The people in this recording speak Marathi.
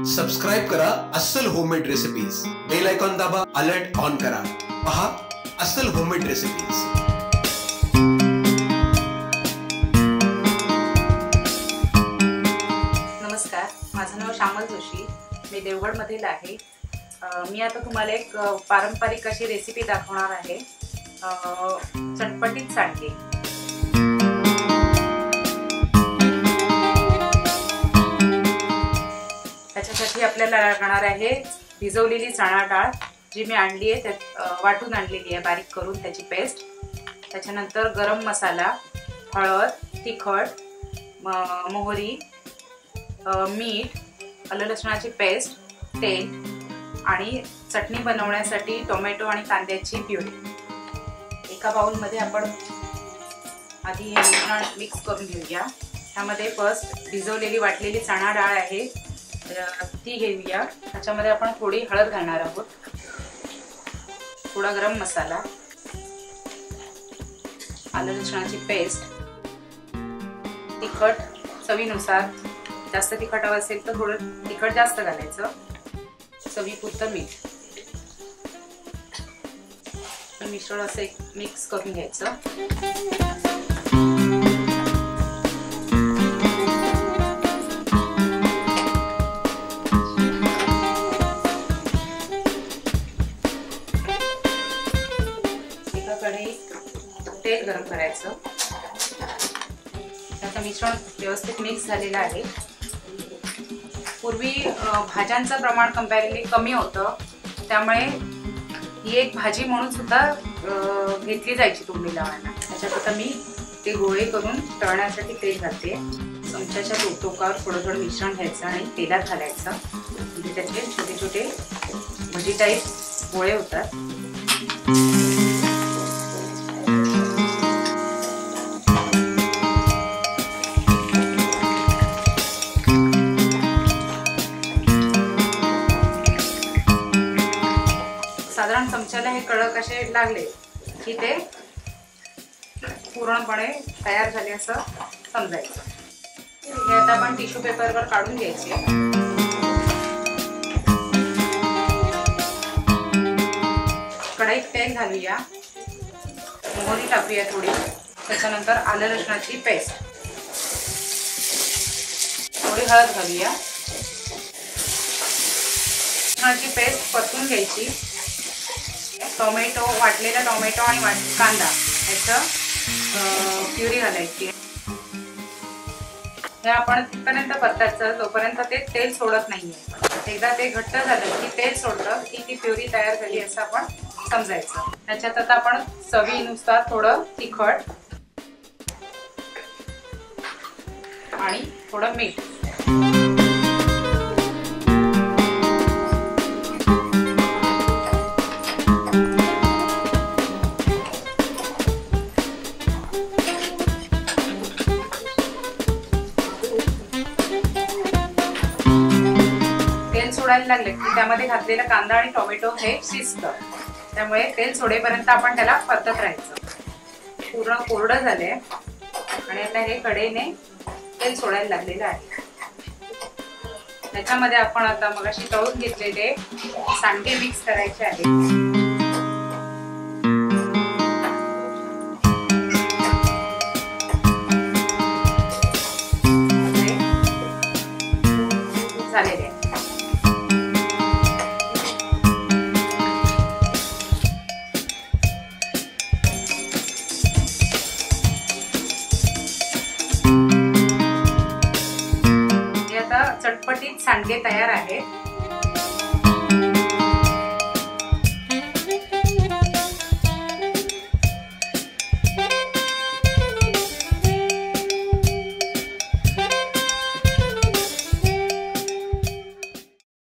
सबस्क्राइब करा अस्सल होममेड रेसिपीज, बेल आयकॉन दाबा, अलर्ट ऑन करा, पहा अस्सल होममेड रेसिपीज। नमस्कार, माझं नाव श्यामल जोशी, मी देवगड मधील आहे। मी आता तुम्हाला एक पारंपरिक अशी रेसिपी दाखवणार आहे, चटपटीत सांडगे। त्याच्यासाठी आपल्याला लागणार आहे भिजवलेली चणा डाळ, जी मी आणली आहे, त्यात वाटून आणलेली आहे बारीक करून त्याची पेस्ट। त्याच्यानंतर गरम मसाला, हळद, तिखट, मोहरी, मीठ, आलं लसणाची पेस्ट, तेल आणि चटणी बनवण्यासाठी टोमॅटो आणि कांद्याची प्युरी। एका बाउलमध्ये आपण आधी हे मिश्रण मिक्स करून घेऊया। त्यामध्ये फर्स्ट भिजवलेली वाटलेली चणा डाळ आहे, ती घेऊया। त्याच्यामध्ये आपण थोडी हळद घालणार आहोत, थोडा गरम मसाला, आलं लसणाची पेस्ट, तिखट चवीनुसार, जास्त तिखट हवं असेल तर थोडं तिखट जास्त घालायचं, चवीपुरतं मीठ। मिश्रण असं मिक्स करून घ्यायचं। एकाकडे तेल गरम करायचं। त्याचं मिश्रण व्यवस्थित मिक्स झालेलं आहे। पूर्वी भाज्यांचं प्रमाण कंपॅरेटिव्हली कमी होतं, त्यामुळे ही एक भाजी म्हणून सुद्धा घेतली जायची तुंबी लावायला। त्याच्यात आता मी ते गोळे करून तळण्यासाठी तेल घालते। चमच्याच्या टोकावर थोडं थोडं मिश्रण घ्यायचं आणि तेलात घालायचं, म्हणजे त्याचे छोटे छोटे भजी टाईप गोळे होतात। साधारण चमच्याला हे कडक असे लागले की ते पूर्णपणे तयार झाले असं समजायचं। हे आता आपण टिश्यू पेपरवर काढून घ्यायचे। कढईत तेल घालूया, मोहरी टाकूया थोडी, त्याच्यानंतर आलं लसणाची पेस्ट, थोडी हळद घालूया। लसणाची पेस्ट परतून घ्यायची। टोमॅटो, वाटलेला टोमॅटो आणि कांदा याचं प्युरी घालायची। हे आपण तिथपर्यंत परतायचं जोपर्यंत ते तेल सोडत नाहीये। एकदा ते घट्ट झालं की तेल सोडलं की ती प्युरी तयार झाली असं आपण समजायचं। त्याच्यात आता आपण चवीनुसार थोडं तिखट आणि थोडं मीठ, सोडायला लागले की त्यामध्ये घातलेला कांदा आणि टोमॅटो हे शिजतं, त्यामुळे तेल सोडेपर्यंत आपण त्याला परतत राहायचं। पूर्ण कोरडं झालंय आणि आता हे कढईने तेल सोडायला लागलेलं आहे। त्याच्यामध्ये आपण आता मगाशी तळून घेतलेले सांडगे मिक्स करायचे आहेत। झालेले चटपटीत सांडगे तयार आहेत।